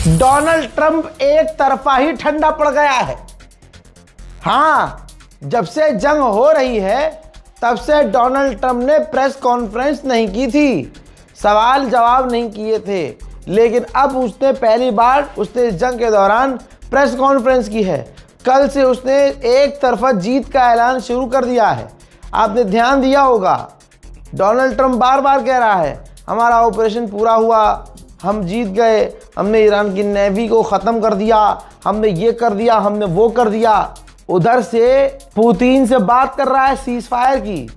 Donald Trump एक तरफा ही ठंडा पड़ गया है। हाँ, जब से जंग हो रही है तब से डोनाल्ड ट्रंप ने प्रेस कॉन्फ्रेंस नहीं की थी, सवाल जवाब नहीं किए थे, लेकिन अब उसने पहली बार उसने इस जंग के दौरान प्रेस कॉन्फ्रेंस की है। कल से उसने एक तरफा जीत का ऐलान शुरू कर दिया है। आपने ध्यान दिया होगा, डोनाल्ड ट्रंप बार बार कह रहा है हमारा ऑपरेशन पूरा हुआ, हम जीत गए, हमने ईरान की नेवी को ख़त्म कर दिया, हमने ये कर दिया, हमने वो कर दिया। उधर से पुतिन से बात कर रहा है सीज फायर की,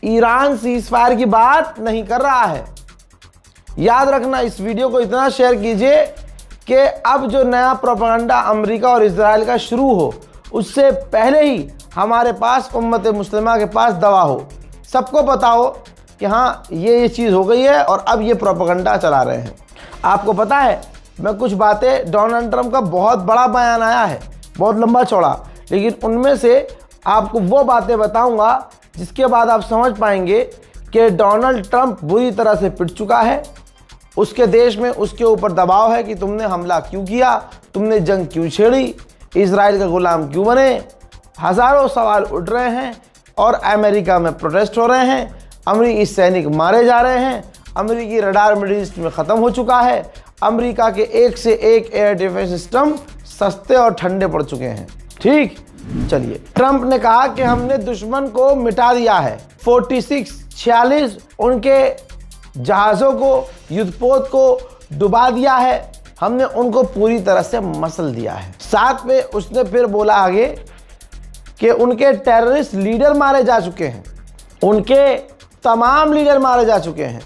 ईरान सीज फायर की बात नहीं कर रहा है। याद रखना, इस वीडियो को इतना शेयर कीजिए कि अब जो नया प्रोपेगेंडा अमेरिका और इजराइल का शुरू हो उससे पहले ही हमारे पास उम्मत मुस्लिमा के पास दवा हो, सबको पता हो कि हाँ ये चीज़ हो गई है और अब ये प्रोपेगेंडा चला रहे हैं। आपको पता है, मैं कुछ बातें डोनाल्ड ट्रंप का बहुत बड़ा बयान आया है, बहुत लंबा चौड़ा, लेकिन उनमें से आपको वो बातें बताऊंगा जिसके बाद आप समझ पाएंगे कि डोनाल्ड ट्रंप बुरी तरह से पिट चुका है। उसके देश में उसके ऊपर दबाव है कि तुमने हमला क्यों किया, तुमने जंग क्यों छेड़ी, इजराइल का गुलाम क्यों बने। हज़ारों सवाल उठ रहे हैं और अमेरिका में प्रोटेस्ट हो रहे हैं, अमेरिकी सैनिक मारे जा रहे हैं, अमेरिकी रडार मिडिल ईस्ट में ख़त्म हो चुका है, अमेरिका के एक से एक एयर डिफेंस सिस्टम सस्ते और ठंडे पड़ चुके हैं। ठीक, चलिए, ट्रंप ने कहा कि हमने दुश्मन को मिटा दिया है, 46 उनके जहाज़ों को, युद्धपोत को डुबा दिया है, हमने उनको पूरी तरह से मसल दिया है। साथ में उसने फिर बोला आगे कि उनके टेररिस्ट लीडर मारे जा चुके हैं, उनके तमाम लीडर मारे जा चुके हैं,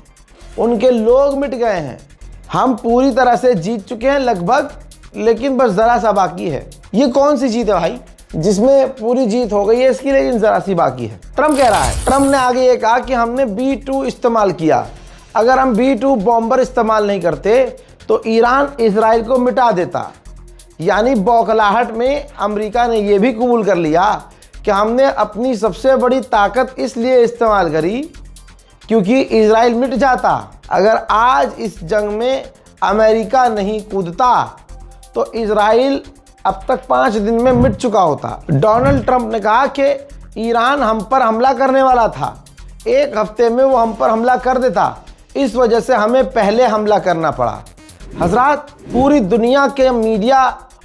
उनके लोग मिट गए हैं, हम पूरी तरह से जीत चुके हैं लगभग, लेकिन बस ज़रा सा बाकी है। ये कौन सी जीत है भाई जिसमें पूरी जीत हो गई है इसकी, लेकिन ज़रा सी बाकी है, ट्रंप कह रहा है। ट्रंप ने आगे ये कहा कि हमने B-2 इस्तेमाल किया, अगर हम B-2 बॉम्बर इस्तेमाल नहीं करते तो ईरान इजराइल को मिटा देता। यानी बौखलाहट में अमेरिका ने यह भी कबूल कर लिया कि हमने अपनी सबसे बड़ी ताकत इसलिए इस्तेमाल करी क्योंकि इजराइल मिट जाता। अगर आज इस जंग में अमेरिका नहीं कूदता तो इजराइल अब तक 5 दिन में मिट चुका होता। डोनाल्ड ट्रंप ने कहा कि ईरान हम पर हमला करने वाला था, 1 हफ्ते में वो हम पर हमला कर देता, इस वजह से हमें पहले हमला करना पड़ा। हजरात, पूरी दुनिया के मीडिया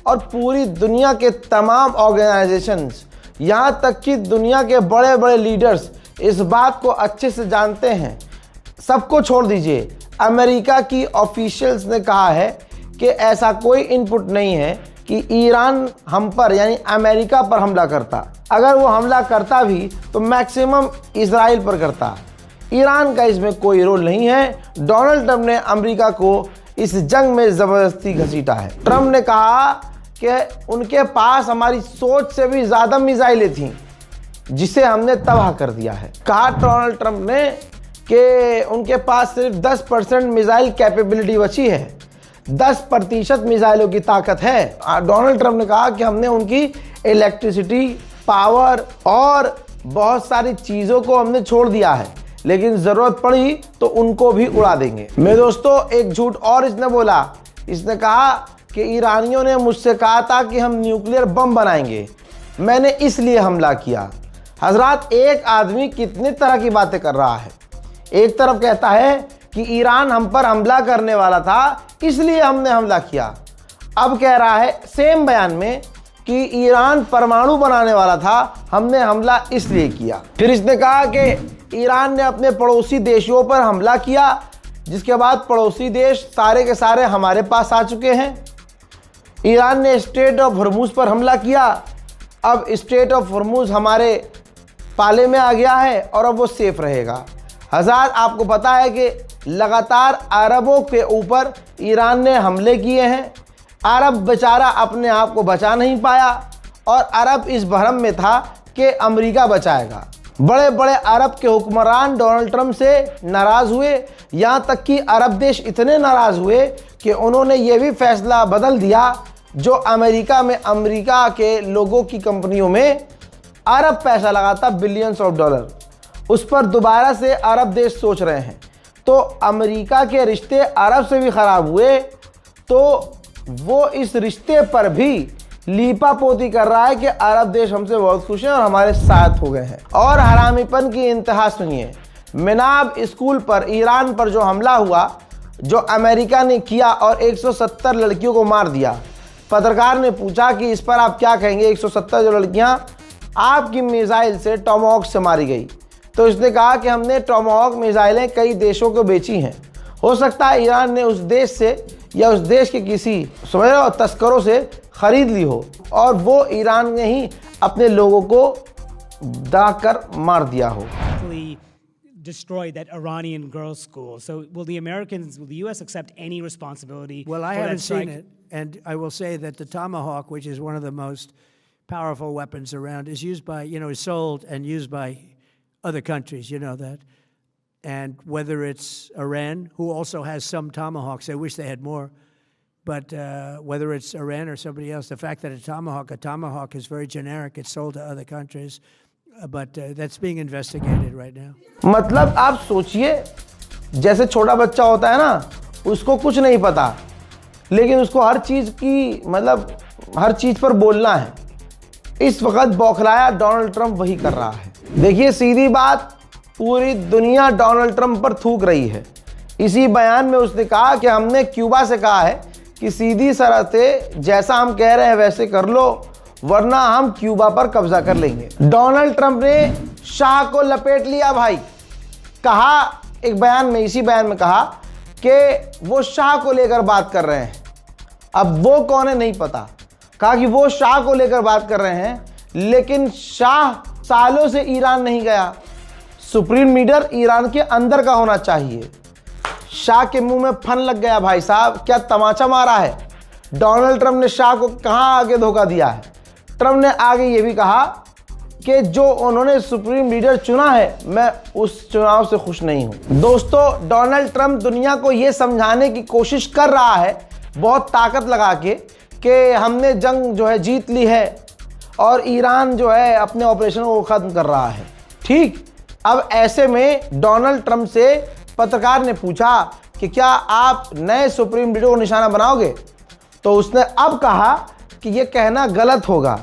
और पूरी दुनिया के तमाम ऑर्गेनाइजेशंस, यहाँ तक कि दुनिया के बड़े बड़े लीडर्स इस बात को अच्छे से जानते हैं। सबको छोड़ दीजिए, अमेरिका की ऑफिशियल्स ने कहा है कि ऐसा कोई इनपुट नहीं है कि ईरान हम पर यानी अमेरिका पर हमला करता। अगर वो हमला करता भी तो मैक्सिमम इजराइल पर करता, ईरान का इसमें कोई रोल नहीं है। डोनाल्ड ट्रंप ने अमेरिका को इस जंग में ज़बरदस्ती घसीटा है। ट्रंप ने कहा कि उनके पास हमारी सोच से भी ज़्यादा मिसाइलें थीं जिसे हमने तबाह कर दिया है। कहा डोनाल्ड ट्रंप ने कि उनके पास सिर्फ 10% मिसाइल कैपेबिलिटी बची है, 10% मिसाइलों की ताकत है। डोनाल्ड ट्रंप ने कहा कि हमने उनकी इलेक्ट्रिसिटी, पावर और बहुत सारी चीज़ों को हमने छोड़ दिया है, लेकिन ज़रूरत पड़ी तो उनको भी उड़ा देंगे। मेरे दोस्तों, एक झूठ और इसने बोला, इसने कहा कि ईरानियों ने मुझसे कहा था कि हम न्यूक्लियर बम बनाएंगे, मैंने इसलिए हमला किया। हजरात, एक आदमी कितनी तरह की बातें कर रहा है। एक तरफ कहता है कि ईरान हम पर हमला करने वाला था इसलिए हमने हमला किया, अब कह रहा है सेम बयान में कि ईरान परमाणु बनाने वाला था, हमने हमला इसलिए किया। फिर इसने कहा कि ईरान ने अपने पड़ोसी देशों पर हमला किया, जिसके बाद पड़ोसी देश सारे के सारे हमारे पास आ चुके हैं। ईरान ने स्ट्रेट ऑफ हॉर्मुज पर हमला किया, अब स्ट्रेट ऑफ हॉर्मुज हमारे पाले में आ गया है और अब वो सेफ रहेगा। हज़ार, आपको पता है कि लगातार अरबों के ऊपर ईरान ने हमले किए हैं, अरब बेचारा अपने आप को बचा नहीं पाया और अरब इस भ्रम में था कि अमेरिका बचाएगा। बड़े बड़े अरब के हुक्मरान डोनाल्ड ट्रंप से नाराज़ हुए, यहाँ तक कि अरब देश इतने नाराज़ हुए कि उन्होंने ये भी फैसला बदल दिया, जो अमेरिका में अमेरिका के लोगों की कंपनियों में अरब पैसा लगाता बिलियंस ऑफ डॉलर, उस पर दोबारा से अरब देश सोच रहे हैं। तो अमेरिका के रिश्ते अरब से भी ख़राब हुए तो वो इस रिश्ते पर भी लीपापोती कर रहा है कि अरब देश हमसे बहुत खुश हैं और हमारे साथ हो गए हैं। और हरामीपन की इंतहा सुनिए। मिनाब स्कूल पर ईरान पर जो हमला हुआ, जो अमेरिका ने किया और 170 लड़कियों को मार दिया, पत्रकार ने पूछा कि इस पर आप क्या कहेंगे। 170 जो लड़कियां आपकी मिसाइल से, टॉमाहॉक से मारी गई, तो इसने कहा कि हमने टॉमाहॉक मिसाइलें कई देशों को बेची हैं। हो सकता है ईरान ने उस देश से या उस देश के किसी समझ रहे हो तस्करों से खरीद ली हो और वो ईरान ने ही अपने लोगों को दाकर मार दिया हो। Destroyed that Iranian girls' school. So will the U.S. accept any responsibility? Well, I for haven't that strike? seen it, and I will say that the Tomahawk, which is one of the most powerful weapons around, is used by, is sold and used by other countries, you know that. And whether it's Iran, who also has some Tomahawks, I wish they had more, but whether it's Iran or somebody else, the fact that a Tomahawk is very generic, it's sold to other countries. But that's being investigated right now. मतलब आप सोचिए, जैसे छोटा बच्चा होता है ना, उसको कुछ नहीं पता, लेकिन उसको हर चीज़ की मतलब हर चीज़ पर बोलना है। इस वक्त बौखलाया डोनाल्ड ट्रंप वही कर रहा है। देखिए, सीधी बात, पूरी दुनिया डोनाल्ड ट्रंप पर थूक रही है। इसी बयान में उसने कहा कि हमने क्यूबा से कहा है कि सीधी शर्तें जैसा हम कह रहे हैं वैसे कर लो, वरना हम क्यूबा पर कब्जा कर लेंगे। डोनाल्ड ट्रंप ने शाह को लपेट लिया भाई। कहा एक बयान में, इसी बयान में कहा कि वो शाह को लेकर बात कर रहे हैं। अब वो कौन है नहीं पता। कहा कि वो शाह को लेकर बात कर रहे हैं, लेकिन शाह सालों से ईरान नहीं गया। सुप्रीम लीडर ईरान के अंदर का होना चाहिए। शाह के मुंह में फन लग गया भाई साहब, क्या तमाचा मारा है। डोनाल्ड ट्रंप ने शाह को कहां आगे धोखा दिया है। ट्रंप ने आगे ये भी कहा कि जो उन्होंने सुप्रीम लीडर चुना है, मैं उस चुनाव से खुश नहीं हूं। दोस्तों, डोनाल्ड ट्रंप दुनिया को यह समझाने की कोशिश कर रहा है बहुत ताकत लगा के कि हमने जंग जो है जीत ली है और ईरान जो है अपने ऑपरेशन को खत्म कर रहा है। ठीक, अब ऐसे में डोनाल्ड ट्रंप से पत्रकार ने पूछा कि क्या आप नए सुप्रीम लीडर को निशाना बनाओगे, तो उसने अब कहा कि यह कहना गलत होगा,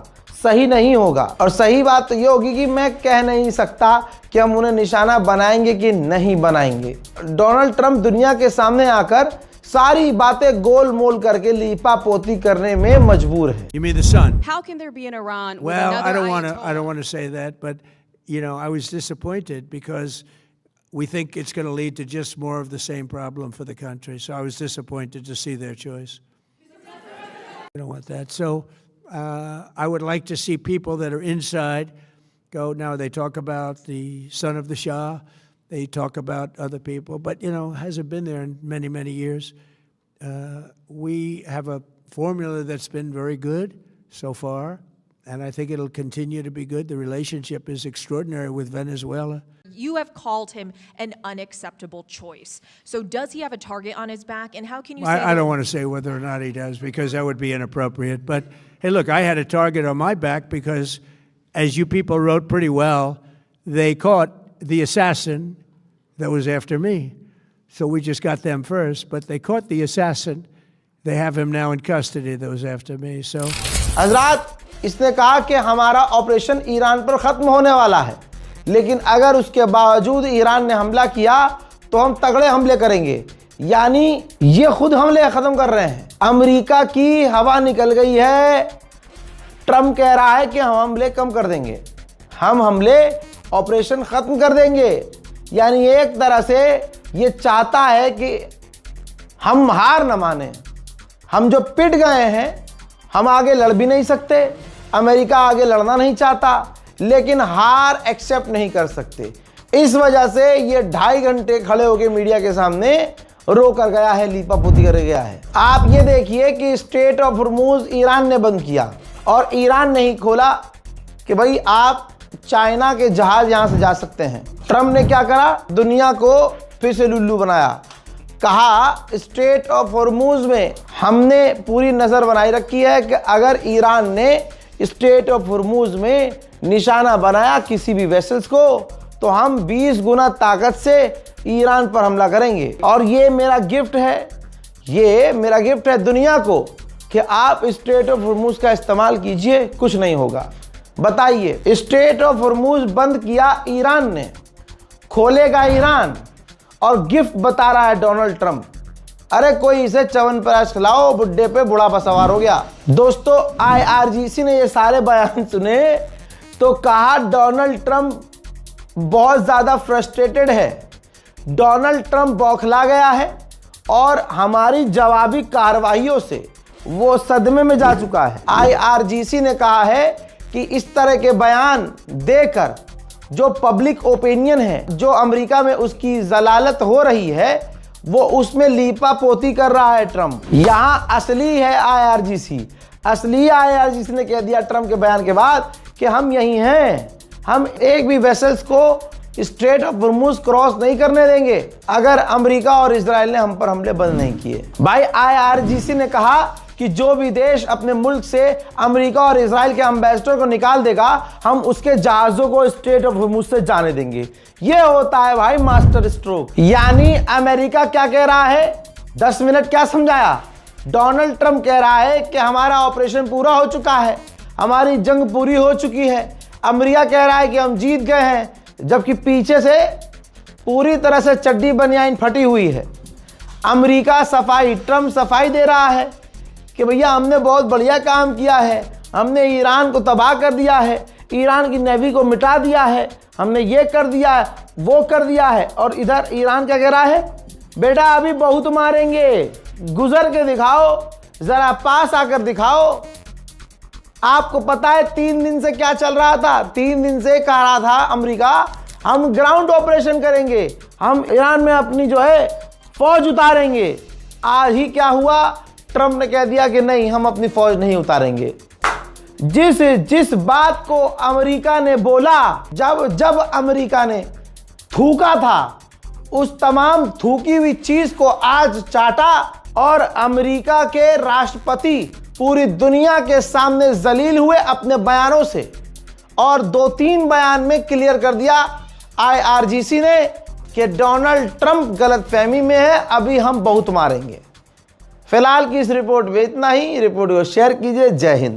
सही नहीं होगा। और सही बात तो यह होगी कि मैं कह नहीं सकता कि हम उन्हें निशाना बनाएंगे कि नहीं बनाएंगे। डोनाल्ड ट्रंप दुनिया के सामने आकर सारी बातें गोल मोल करके लीपापोती करने में मजबूर है। You mean the sun? How can there be an Iran? Well, I don't want to say that, but I was disappointed because we think it's going to lead to just more of the same problem for the country. So I was disappointed to see their choice. I don't want that. So I would like to see people that are inside go. Now they talk about the son of the Shah. They talk about other people, but hasn't been there in many, many years. We have a formula that's been very good so far, and I think it'll continue to be good. The relationship is extraordinary with Venezuela. You have called him an unacceptable choice. So does he have a target on his back? And how can you say I don't want to say whether or not he does because that would be inappropriate. But hey, look, I had a target on my back because, as you people wrote pretty well, they caught the assassin that was after me. So we just got them first, but they caught the assassin. They have him now in custody that was after me. So हजरात, इसने कहा कि हमारा operation Iran पर खत्म होने वाला है, लेकिन अगर उसके बावजूद ईरान ने हमला किया तो हम तगड़े हमले करेंगे। यानी ये खुद हमले खत्म कर रहे हैं। अमेरिका की हवा निकल गई है। ट्रंप कह रहा है कि हम हमले कम कर देंगे, हम हमले ऑपरेशन खत्म कर देंगे। यानी एक तरह से ये चाहता है कि हम हार न माने। हम जो पिट गए हैं, हम आगे लड़ भी नहीं सकते। अमेरिका आगे लड़ना नहीं चाहता, लेकिन हार एक्सेप्ट नहीं कर सकते। इस वजह से ये 2.5 घंटे खड़े होकर मीडिया के सामने रो कर गया है, लीपापोती कर गया है। आप ये देखिए कि स्ट्रेट ऑफ हॉर्मुज ईरान ने बंद किया और ईरान ने ही खोला कि भाई आप चाइना के जहाज यहां से जा सकते हैं। ट्रंप ने क्या करा, दुनिया को फिर से लुल्लू बनाया। कहा स्ट्रेट ऑफ हॉर्मुज में हमने पूरी नजर बनाई रखी है कि अगर ईरान ने स्ट्रेट ऑफ हॉर्मुज में निशाना बनाया किसी भी वेसल्स को, तो हम 20 गुना ताकत से ईरान पर हमला करेंगे। और ये मेरा गिफ्ट है, ये मेरा गिफ्ट है दुनिया को। कि आप स्ट्रेट ऑफ हॉर्मूज का इस्तेमाल कीजिए, कुछ नहीं होगा। बताइए, स्ट्रेट ऑफ हॉर्मूज बंद किया ईरान ने, खोलेगा ईरान, और गिफ्ट बता रहा है डोनाल्ड ट्रंप। अरे कोई इसे च्यवनप्राश खिलाओ, बुड्ढे पे बुढ़ापा सवार हो गया। दोस्तों, IRGC ने ये सारे बयान सुने तो कहा डोनाल्ड ट्रंप बहुत ज्यादा फ्रस्ट्रेटेड है, डोनाल्ड ट्रंप बौखला गया है और हमारी जवाबी कार्रवाइयों से वो सदमे में जा चुका है। IRGC ने कहा है कि इस तरह के बयान देकर जो पब्लिक ओपिनियन है, जो अमेरिका में उसकी जलालत हो रही है, वो उसमें लीपा पोती कर रहा है ट्रंप। यहां असली है IRGC। असली IRGC ने कह दिया ट्रंप के बयान के बाद कि हम यही हैं, हम एक भी वेसल्स को स्ट्रेट ऑफ हॉर्मूज क्रॉस नहीं करने देंगे अगर अमेरिका और इजराइल ने हम पर हमले बंद नहीं किए। भाई, IRGC ने कहा कि जो भी देश अपने मुल्क से अमेरिका और इजराइल के एम्बेसडर को निकाल देगा, हम उसके जहाजों को स्ट्रेट ऑफ हॉर्मूज से जाने देंगे। ये होता है भाई मास्टर स्ट्रोक। यानी अमेरिका क्या कह रहा है, 10 मिनट क्या समझाया, डोनाल्ड ट्रंप कह रहा है कि हमारा ऑपरेशन पूरा हो चुका है, हमारी जंग पूरी हो चुकी है। अमेरिका कह रहा है कि हम जीत गए हैं, जबकि पीछे से पूरी तरह से चड्डी बनियान फटी हुई है। अमेरिका सफाई, ट्रंप सफाई दे रहा है कि भैया हमने बहुत बढ़िया काम किया है, हमने ईरान को तबाह कर दिया है, ईरान की नेवी को मिटा दिया है, हमने ये कर दिया है, वो कर दिया है। और इधर ईरान क्या कह रहा है, बेटा अभी बहुत मारेंगे, गुजर के दिखाओ, जरा पास आकर दिखाओ। आपको पता है 3 दिन से क्या चल रहा था? 3 दिन से कह रहा था अमेरिका, हम ग्राउंड ऑपरेशन करेंगे, हम ईरान में अपनी जो है फौज उतारेंगे। आज ही क्या हुआ, ट्रंप ने कह दिया कि नहीं, हम अपनी फौज नहीं उतारेंगे। जिस बात को अमेरिका ने बोला, जब अमेरिका ने थूका था, उस तमाम थूकी हुई चीज को आज चाटा और अमेरिका के राष्ट्रपति पूरी दुनिया के सामने जलील हुए अपने बयानों से। और 2-3 बयान में क्लियर कर दिया IRGC ने कि डोनाल्ड ट्रंप गलतफहमी में है, अभी हम बहुत मारेंगे। फिलहाल की इस रिपोर्ट में इतना ही। रिपोर्ट को शेयर कीजिए। जय हिंद।